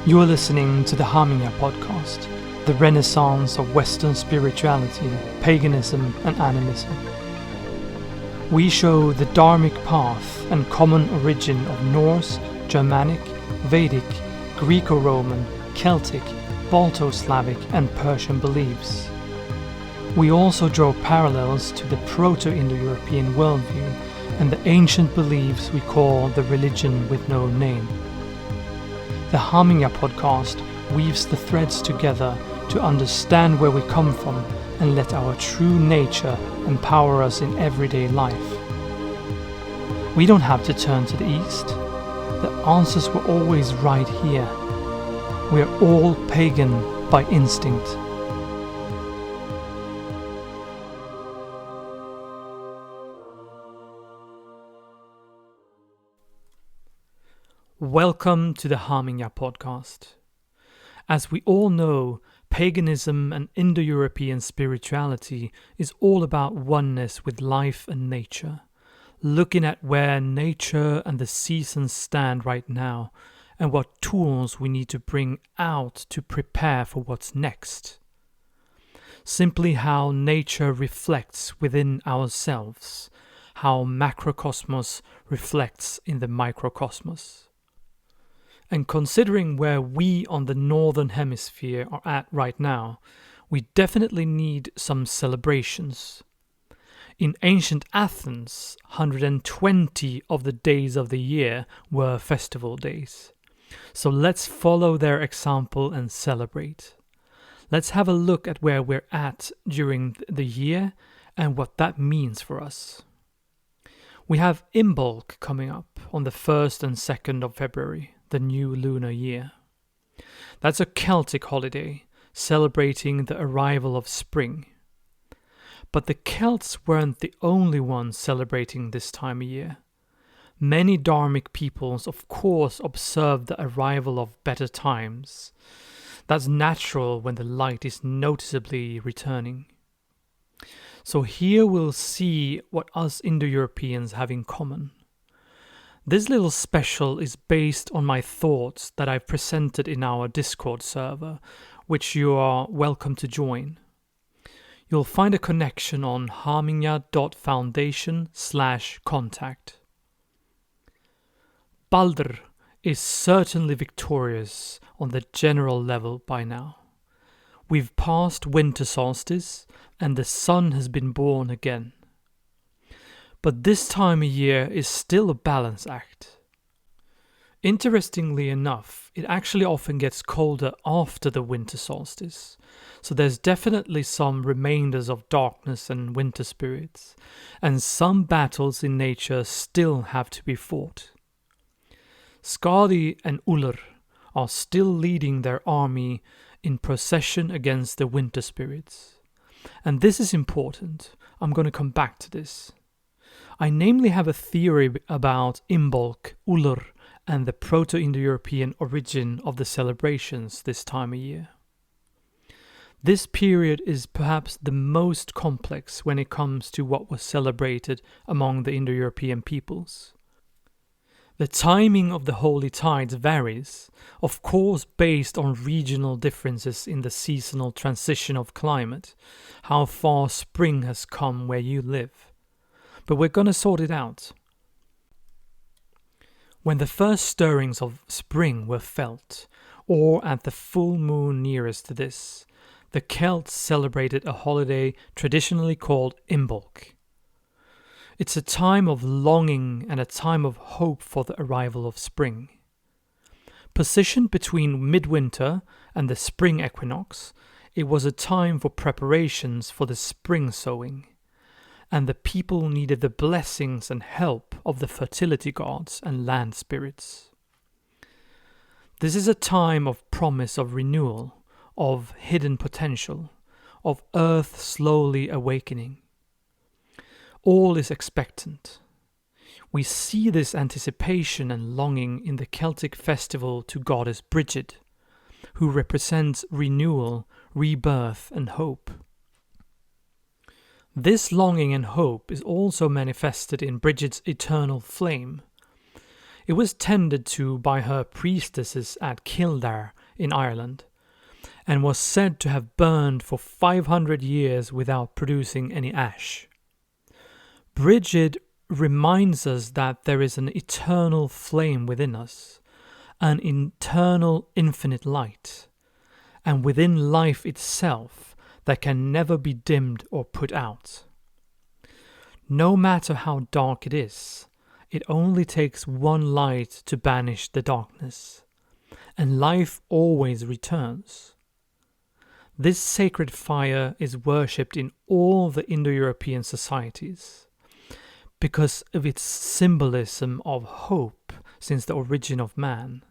You're listening to the Hamingja Podcast, the renaissance of Western spirituality, paganism and animism. We show the Dharmic path and common origin of Norse, Germanic, Vedic, Greco-Roman, Celtic, Balto-Slavic and Persian beliefs. We also draw parallels to the Proto-Indo-European worldview and the ancient beliefs we call the religion with no name. The Hamingja Podcast weaves the threads together to understand where we come from and let our true nature empower us in everyday life. We don't have to turn to the east. The answers were always right here. We are all pagan by instinct. Welcome to the Hamingja Podcast. As we all know, paganism and Indo-European spirituality is all about oneness with life and nature, looking at where nature and the seasons stand right now and what tools we need to bring out to prepare for what's next. Simply how nature reflects within ourselves, how macrocosmos reflects in the microcosmos. And considering where we on the northern hemisphere are at right now, we definitely need some celebrations. In ancient Athens, 120 of the days of the year were festival days. So let's follow their example and celebrate. Let's have a look at where we're at during the year and what that means for us. We have Imbolc coming up on the 1st and 2nd of February. The new lunar year. That's a Celtic holiday celebrating the arrival of spring. But the Celts weren't the only ones celebrating this time of year. Many Dharmic peoples, of course, observe the arrival of better times. That's natural when the light is noticeably returning. So here we'll see what us Indo-Europeans have in common. This little special is based on my thoughts that I've presented in our Discord server, which you are welcome to join. You'll find a connection on hamingja.foundation/contact. Baldur is certainly victorious on the general level by now. We've passed winter solstice and the sun has been born again. But this time of year is still a balance act. Interestingly enough, it actually often gets colder after the winter solstice, so there's definitely some remainders of darkness and winter spirits, and some battles in nature still have to be fought. Skadi and Ullr are still leading their army in procession against the winter spirits. And this is important. I'm going to come back to this. I namely have a theory about Imbolc, Ullr, and the Proto-Indo-European origin of the celebrations this time of year. This period is perhaps the most complex when it comes to what was celebrated among the Indo-European peoples. The timing of the holy tides varies, of course based on regional differences in the seasonal transition of climate, how far spring has come where you live. But we're going to sort it out. When the first stirrings of spring were felt, or at the full moon nearest to this, the Celts celebrated a holiday traditionally called Imbolc. It's a time of longing and a time of hope for the arrival of spring. Positioned between midwinter and the spring equinox, it was a time for preparations for the spring sowing. And the people needed the blessings and help of the fertility gods and land spirits. This is a time of promise of renewal, of hidden potential, of earth slowly awakening. All is expectant. We see this anticipation and longing in the Celtic festival to goddess Brigid, who represents renewal, rebirth and hope. This longing and hope is also manifested in Brigid's eternal flame. It was tended to by her priestesses at Kildare in Ireland, and was said to have burned for 500 years without producing any ash. Brigid reminds us that there is an eternal flame within us, an eternal infinite light, and within life itself that can never be dimmed or put out. No matter how dark it is, it only takes one light to banish the darkness, and life always returns. This sacred fire is worshipped in all the Indo-European societies because of its symbolism of hope since the origin of man,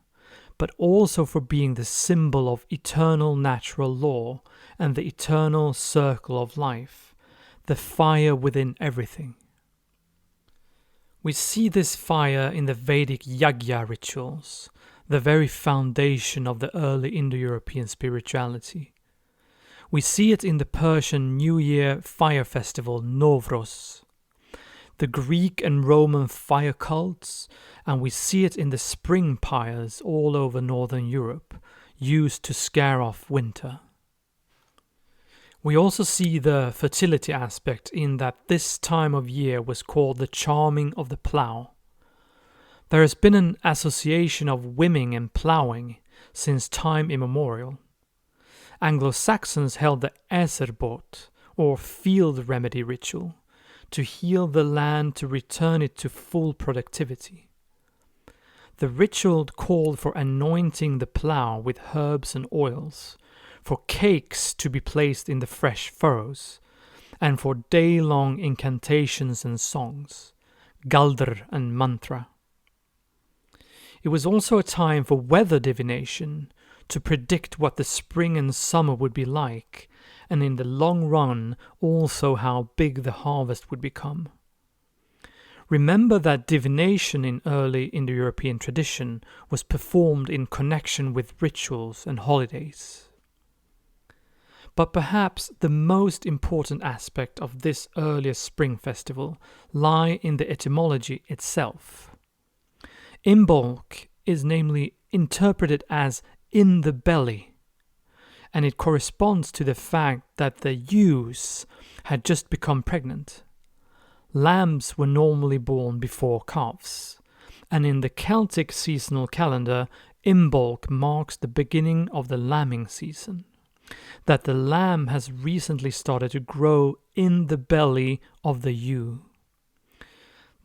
but also for being the symbol of eternal natural law and the eternal circle of life, the fire within everything. We see this fire in the Vedic Yagya rituals, the very foundation of the early Indo-European spirituality. We see it in the Persian New Year fire festival Nowruz, the Greek and Roman fire cults, and we see it in the spring pyres all over Northern Europe, used to scare off winter. We also see the fertility aspect in that this time of year was called the charming of the plough. There has been an association of whimming and ploughing since time immemorial. Anglo-Saxons held the Ætherbot, or field remedy ritual, to heal the land to return it to full productivity. The ritual called for anointing the plough with herbs and oils, for cakes to be placed in the fresh furrows, and for day-long incantations and songs, galdr and mantra. It was also a time for weather divination, to predict what the spring and summer would be like, and in the long run also how big the harvest would become. Remember that divination in early Indo-European tradition was performed in connection with rituals and holidays. But perhaps the most important aspect of this earliest spring festival lie in the etymology itself. Imbolc is namely interpreted as in the belly, and it corresponds to the fact that the ewes had just become pregnant. Lambs were normally born before calves, and in the Celtic seasonal calendar, Imbolc marks the beginning of the lambing season, that the lamb has recently started to grow in the belly of the ewe.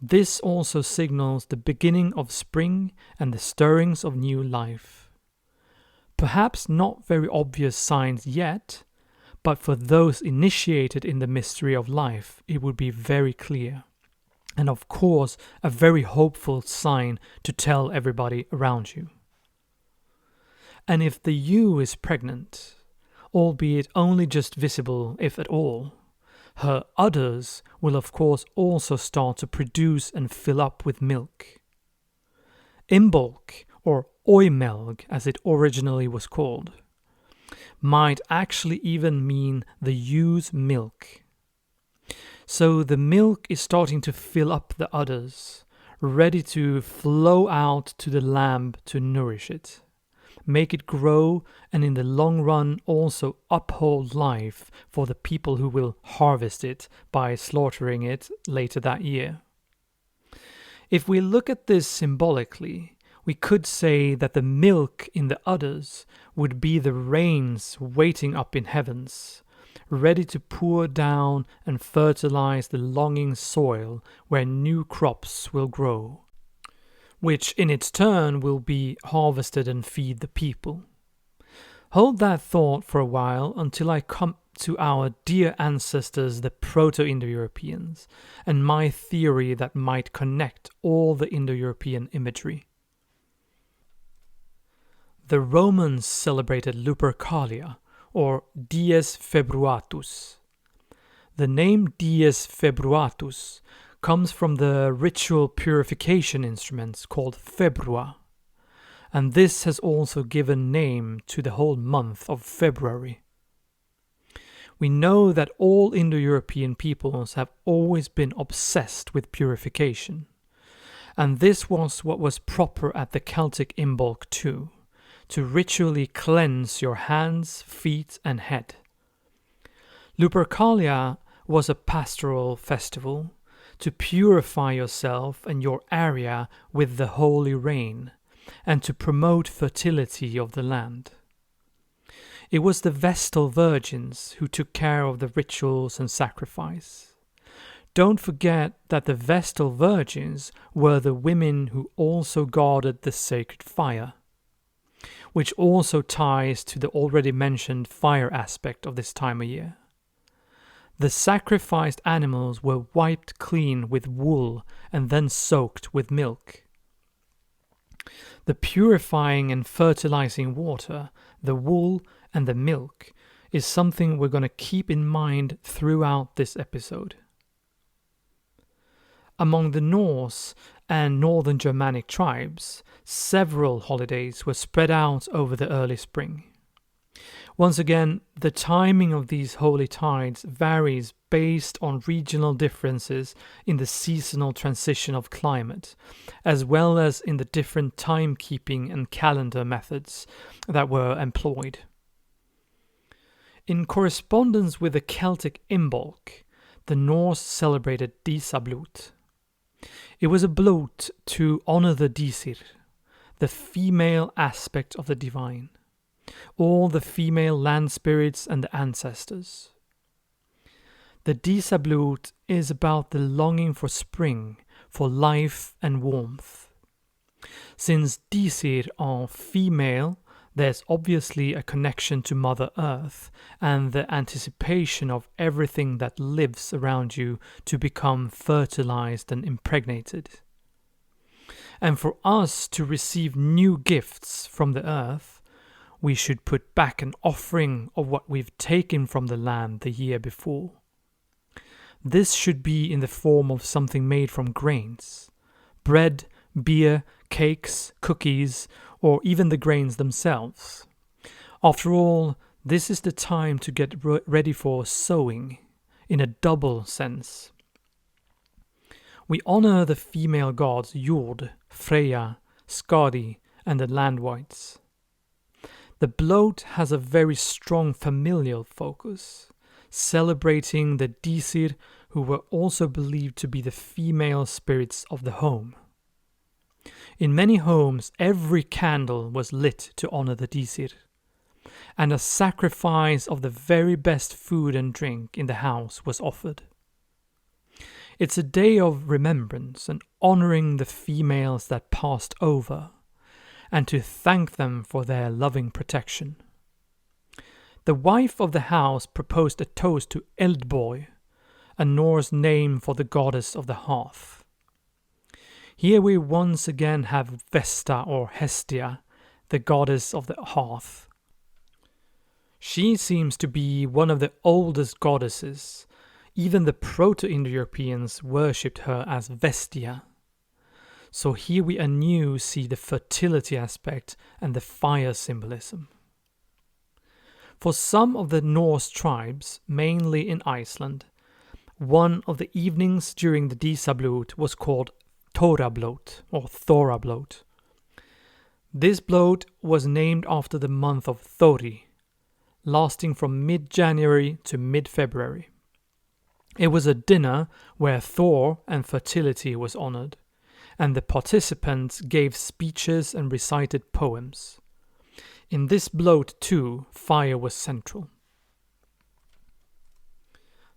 This also signals the beginning of spring and the stirrings of new life. Perhaps not very obvious signs yet, but for those initiated in the mystery of life, it would be very clear. And of course, a very hopeful sign to tell everybody around you. And if the ewe is pregnant, albeit only just visible if at all, her udders will of course also start to produce and fill up with milk. Imbolc, or oimelg as it originally was called, might actually even mean the ewe's milk. So the milk is starting to fill up the udders, ready to flow out to the lamb to nourish it, make it grow, and in the long run also uphold life for the people who will harvest it by slaughtering it later that year. If we look at this symbolically, we could say that the milk in the udders would be the rains waiting up in heavens, ready to pour down and fertilize the longing soil where new crops will grow, which in its turn will be harvested and feed the people. Hold that thought for a while until I come to our dear ancestors, the Proto-Indo-Europeans, and my theory that might connect all the Indo-European imagery. The Romans celebrated Lupercalia, or Dies Februatus. The name Dies Februatus comes from the ritual purification instruments called februa, and this has also given name to the whole month of February. We know that all Indo-European peoples have always been obsessed with purification, And this was what was proper at the Celtic Imbolc too, to ritually cleanse your hands, feet and head. Lupercalia was a pastoral festival to purify yourself and your area with the holy rain, and to promote fertility of the land. It was the Vestal virgins who took care of the rituals and sacrifice. Don't forget that the Vestal virgins were the women who also guarded the sacred fire, which also ties to the already mentioned fire aspect of this time of year. The sacrificed animals were wiped clean with wool and then soaked with milk. The purifying and fertilizing water, the wool and the milk, is something we're going to keep in mind throughout this episode. Among the Norse and northern Germanic tribes, several holidays were spread out over the early spring. Once again, the timing of these holy tides varies based on regional differences in the seasonal transition of climate, as well as in the different timekeeping and calendar methods that were employed. In correspondence with the Celtic Imbolc, the Norse celebrated Dísablut. It was a blot to honor the Dísir, the female aspect of the divine, all the female land spirits and the ancestors. The Dísablut is about the longing for spring, for life and warmth. Since Dísir are female, there's obviously a connection to Mother Earth and the anticipation of everything that lives around you to become fertilized and impregnated. And for us to receive new gifts from the earth, we should put back an offering of what we've taken from the land the year before. This should be in the form of something made from grains, bread, beer, cakes, cookies, or even the grains themselves. After all, this is the time to get ready for sowing, in a double sense. We honor the female gods Jord, Freya, Skadi, and the landwights. The blot has a very strong familial focus, celebrating the Dísir, who were also believed to be the female spirits of the home. In many homes, every candle was lit to honor the Dísir, and a sacrifice of the very best food and drink in the house was offered. It's a day of remembrance and honoring the females that passed over, and to thank them for their loving protection. The wife of the house proposed a toast to Eldborg, a Norse name for the goddess of the hearth. Here we once again have Vesta or Hestia, the goddess of the hearth. She seems to be one of the oldest goddesses. Even the Proto-Indo-Europeans worshipped her as Vestia. So here we anew see the fertility aspect and the fire symbolism. For some of the Norse tribes, mainly in Iceland, one of the evenings during the Dísablut was called Thorablot or Thorablot. This blot was named after the month of Thori, lasting from mid-January to mid-February. It was a dinner where Thor and fertility was honored, and the participants gave speeches and recited poems. In this blot too, fire was central.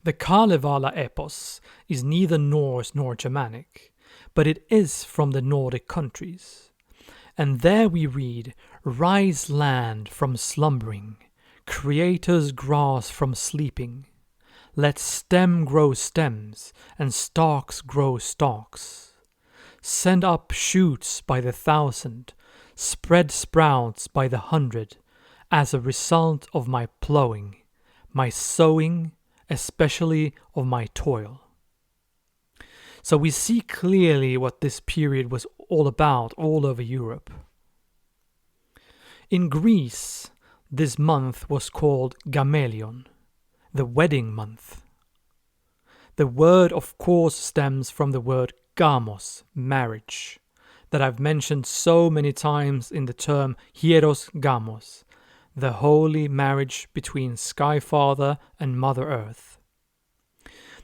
The Kalevala epos is neither Norse nor Germanic, but it is from the Nordic countries. And there we read, "Rise land from slumbering, creator's grass from sleeping. Let stem grow stems, and stalks grow stalks. Send up shoots by the thousand, spread sprouts by the hundred, as a result of my plowing, my sowing, especially of my toil." So we see clearly what this period was all about all over Europe. In Greece, this month was called Gamelion, the wedding month. The word of course stems from the word gamos, marriage, that I've mentioned so many times in the term hieros gamos, the holy marriage between Skyfather and Mother Earth.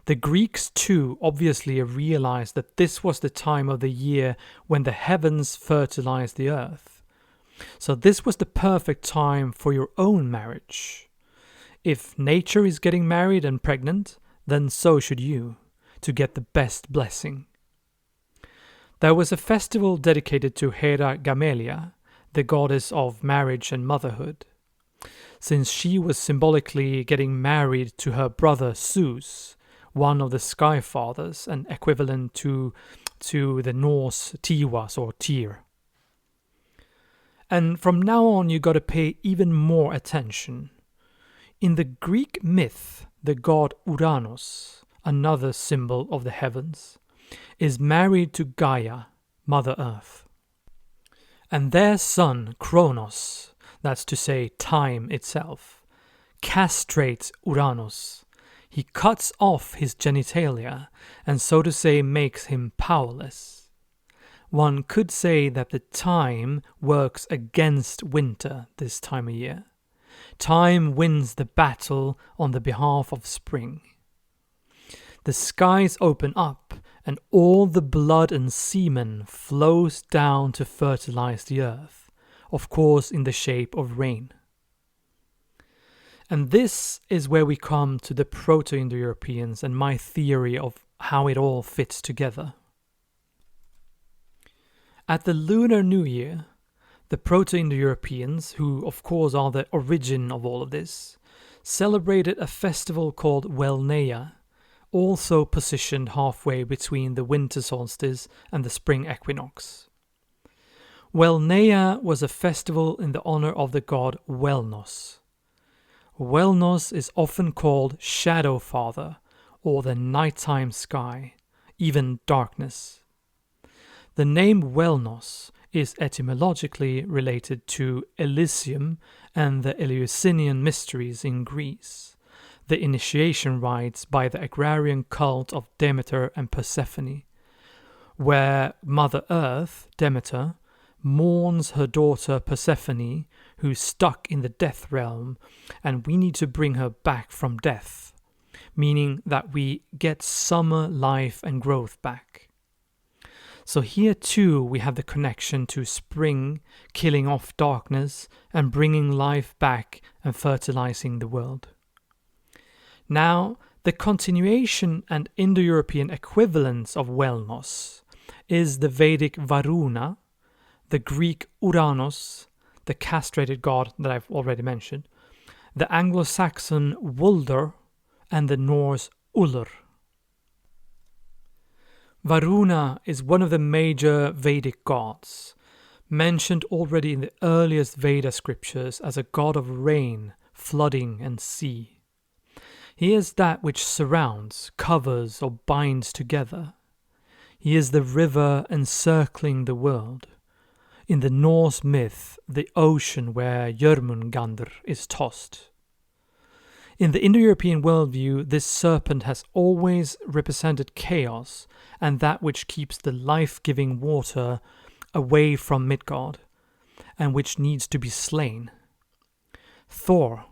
The Greeks too obviously realized that this was the time of the year when the heavens fertilized the earth. So this was the perfect time for your own marriage. If nature is getting married and pregnant, then so should you, to get the best blessing. There was a festival dedicated to Hera Gamelia, the goddess of marriage and motherhood, since she was symbolically getting married to her brother Zeus, one of the Sky Fathers, and equivalent to the Norse Tiwas or Tyr. And from now on you got to pay even more attention. In the Greek myth, the god Uranos, another symbol of the heavens, is married to Gaia, Mother Earth. And their son, Kronos, that's to say time itself, castrates Uranos. He cuts off his genitalia and so to say makes him powerless. One could say that the time works against winter this time of year. Time wins the battle on the behalf of spring. The skies open up and all the blood and semen flows down to fertilize the earth, of course in the shape of rain. And this is where we come to the Proto-Indo-Europeans and my theory of how it all fits together. At the Lunar New Year, the Proto-Indo-Europeans, who of course are the origin of all of this, celebrated a festival called Welne, also positioned halfway between the winter solstice and the spring equinox. Welne was a festival in the honor of the god Welnos. Welnos is often called Shadow Father, or the nighttime sky, even darkness. The name Welnos is etymologically related to Elysium and the Eleusinian mysteries in Greece, the initiation rites by the agrarian cult of Demeter and Persephone, where Mother Earth, Demeter, mourns her daughter Persephone, who's stuck in the death realm, and we need to bring her back from death, meaning that we get summer life and growth back. So here too we have the connection to spring, killing off darkness and bringing life back and fertilizing the world. Now, the continuation and Indo-European equivalence of Welnos is the Vedic Varuna, the Greek Uranos, the castrated god that I've already mentioned, the Anglo-Saxon Ullr, and the Norse Ullr. Varuna is one of the major Vedic gods, mentioned already in the earliest Veda scriptures as a god of rain, flooding, and sea. He is that which surrounds, covers, or binds together. He is the river encircling the world. In the Norse myth, the ocean where Jörmungandr is tossed. In the Indo-European worldview, this serpent has always represented chaos and that which keeps the life-giving water away from Midgard, and which needs to be slain. Thor,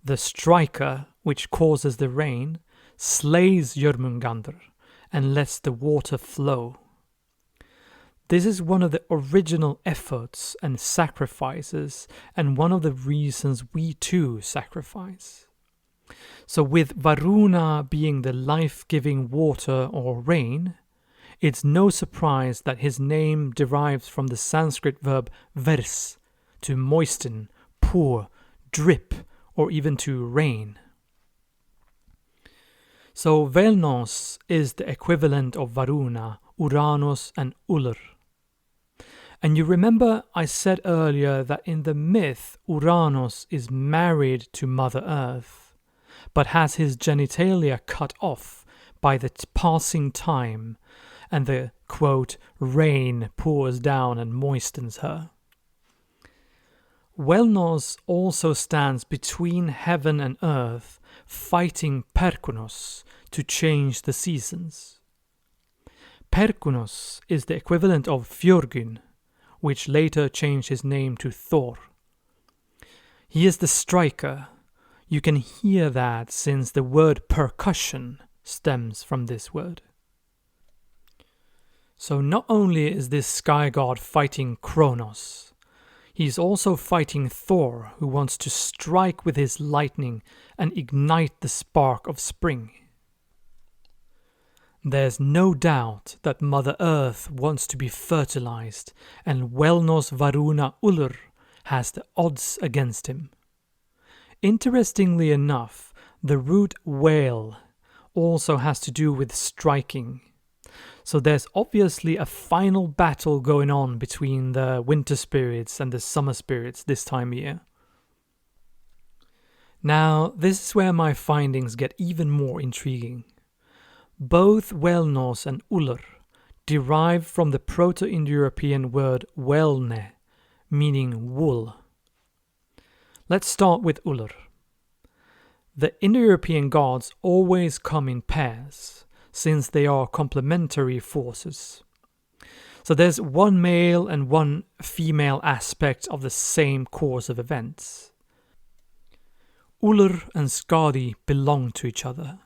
the striker which causes the rain, slays Jörmungandr and lets the water flow. This is one of the original efforts and sacrifices, and one of the reasons we too sacrifice. So with Varuna being the life-giving water or rain, it's no surprise that his name derives from the Sanskrit verb vers, to moisten, pour, drip, or even to rain. So Welnos is the equivalent of Varuna, Uranos, and Ullr. And you remember I said earlier that in the myth Uranos is married to Mother Earth, but has his genitalia cut off by the passing time, and the, quote, rain pours down and moistens her. Welnos also stands between heaven and earth, fighting Perkunos to change the seasons. Perkunos is the equivalent of Fjörgyn, which later changed his name to Thor. He is the striker. You can hear that since the word percussion stems from this word. So not only is this sky god fighting Kronos, he's also fighting Thor, who wants to strike with his lightning and ignite the spark of spring. There's no doubt that Mother Earth wants to be fertilized, and Welne's Varuna Ullr has the odds against him. Interestingly enough, the root whale also has to do with striking. So there's obviously a final battle going on between the winter spirits and the summer spirits this time of year. Now, this is where my findings get even more intriguing. Both Welnos and Ullr derive from the Proto-Indo-European word Welne, meaning wool. Let's start with Ullr. The Indo-European gods always come in pairs, since they are complementary forces. So there's one male and one female aspect of the same course of events. Ullr and Skadi belong to each other.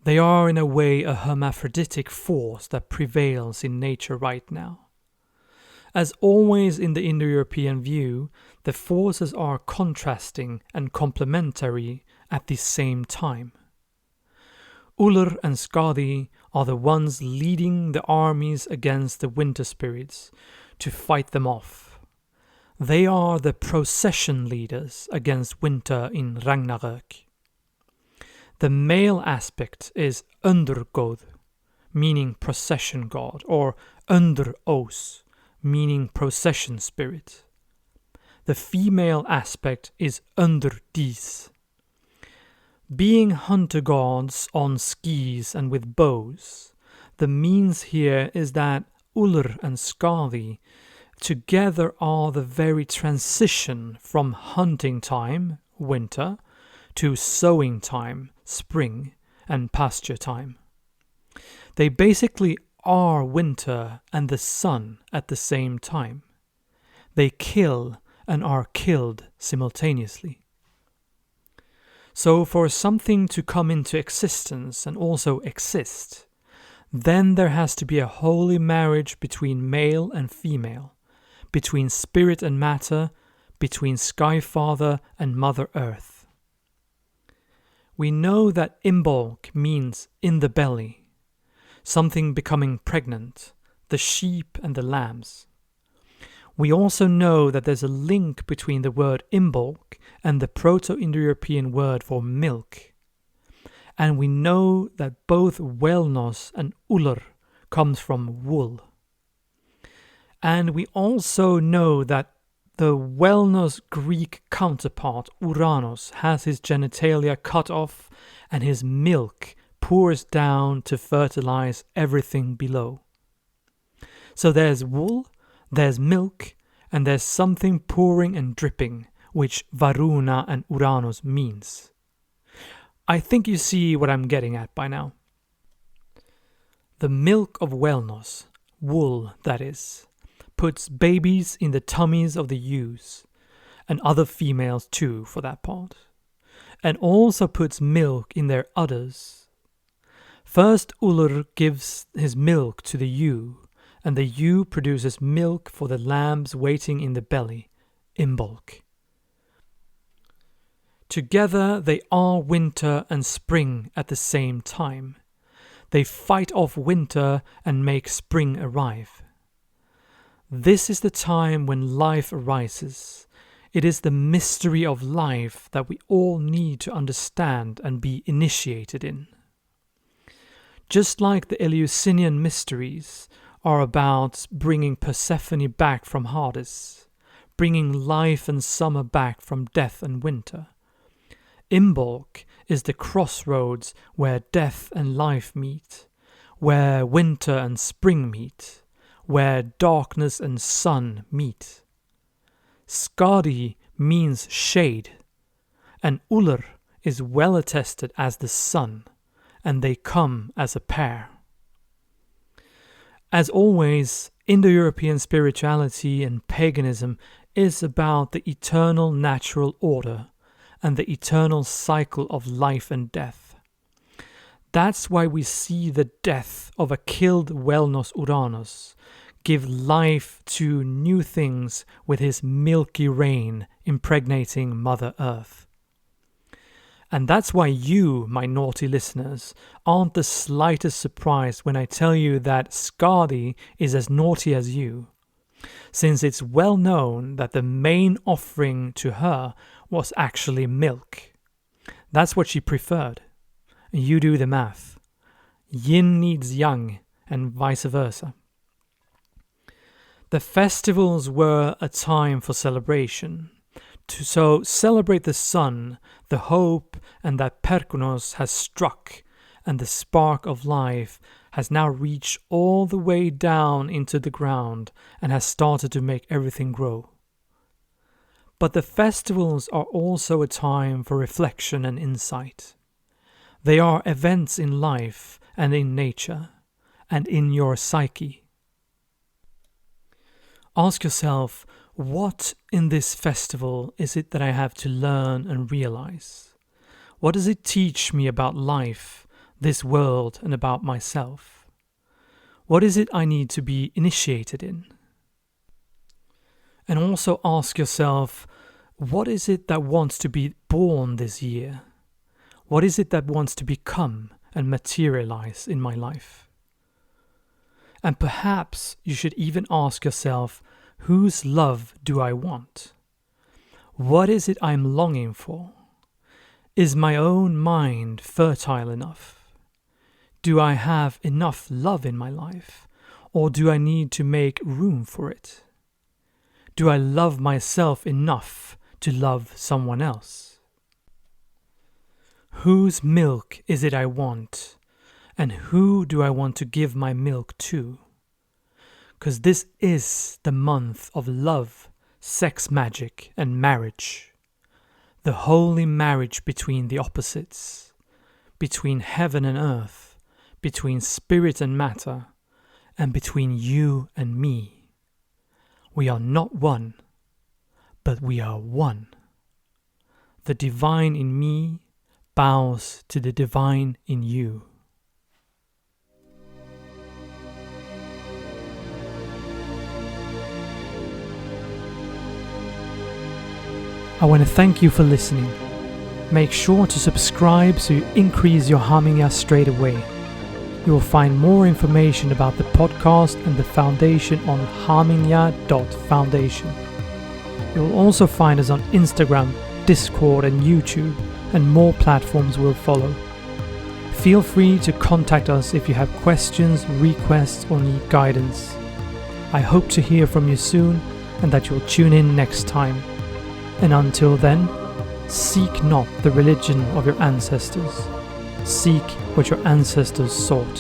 They are in a way a hermaphroditic force that prevails in nature right now. As always in the Indo-European view, the forces are contrasting and complementary at the same time. Ullr and Skadi are the ones leading the armies against the winter spirits to fight them off. They are the procession leaders against winter in Ragnarök. The male aspect is Undergod, meaning procession god, or Underos, meaning procession spirit. The female aspect is Underdis. Being hunter gods on skis and with bows, the means here is that Ullr and Skadi together are the very transition from hunting time, winter, to sowing time, spring, and pasture time. They basically are winter and the sun at the same time. They kill and are killed simultaneously. So for something to come into existence and also exist, then there has to be a holy marriage between male and female, between spirit and matter, between Sky Father and Mother Earth. We know that Imbolc means in the belly, something becoming pregnant, the sheep and the lambs. We also know that there's a link between the word Imbolc and the Proto-Indo-European word for milk. And we know that both Welnos and Ullr comes from wool. And we also know that the Welnos Greek counterpart Uranos has his genitalia cut off and his milk pours down to fertilize everything below. So there's wool, there's milk, and there's something pouring and dripping, which Varuna and Uranos means. I think you see what I'm getting at by now. The milk of Welnos, wool that is, puts babies in the tummies of the ewes, and other females too for that part, and also puts milk in their udders. First Ullr gives his milk to the ewe, and the ewe produces milk for the lambs waiting in the belly, Imbolc. Together they are winter and spring at the same time. They fight off winter and make spring arrive. This is the time when life arises. It is the mystery of life that we all need to understand and be initiated in. Just like the Eleusinian mysteries are about bringing Persephone back from Hades, bringing life and summer back from death and winter, Imbolc is the crossroads where death and life meet, where winter and spring meet, where darkness and sun meet. Skadi means shade, and Ullr is well attested as the sun, and they come as a pair. As always, Indo-European spirituality and paganism is about the eternal natural order and the eternal cycle of life and death. That's why we see the death of a killed Welne Uranos give life to new things with his milky rain impregnating Mother Earth. And that's why you, my naughty listeners, aren't the slightest surprised when I tell you that Skadi is as naughty as you, since it's well known that the main offering to her was actually milk. That's what she preferred. You do the math. Yin needs yang, and vice versa. The festivals were a time for celebration. So celebrate the sun, the hope, and that Perkunos has struck, and the spark of life has now reached all the way down into the ground and has started to make everything grow. But the festivals are also a time for reflection and insight. They are events in life and in nature and in your psyche. Ask yourself, what in this festival is it that I have to learn and realize? What does it teach me about life, this world, and about myself? What is it I need to be initiated in? And also ask yourself, what is it that wants to be born this year? What is it that wants to become and materialize in my life? And perhaps you should even ask yourself, whose love do I want? What is it I'm longing for? Is my own mind fertile enough? Do I have enough love in my life? Or do I need to make room for it? Do I love myself enough to love someone else? Whose milk is it I want? And who do I want to give my milk to? Because this is the month of love, sex magic, and marriage. The holy marriage between the opposites, between heaven and earth, between spirit and matter, and between you and me. We are not one, but we are one. The divine in me bows to the divine in you. I want to thank you for listening. Make sure to subscribe so you increase your Hamingja straight away. You will find more information about the podcast and the foundation on hamingja.foundation. You will also find us on Instagram, Discord and YouTube, and more platforms will follow. Feel free to contact us if you have questions, requests or need guidance. I hope to hear from you soon and that you'll tune in next time. And until then, seek not the religion of your ancestors. Seek what your ancestors sought.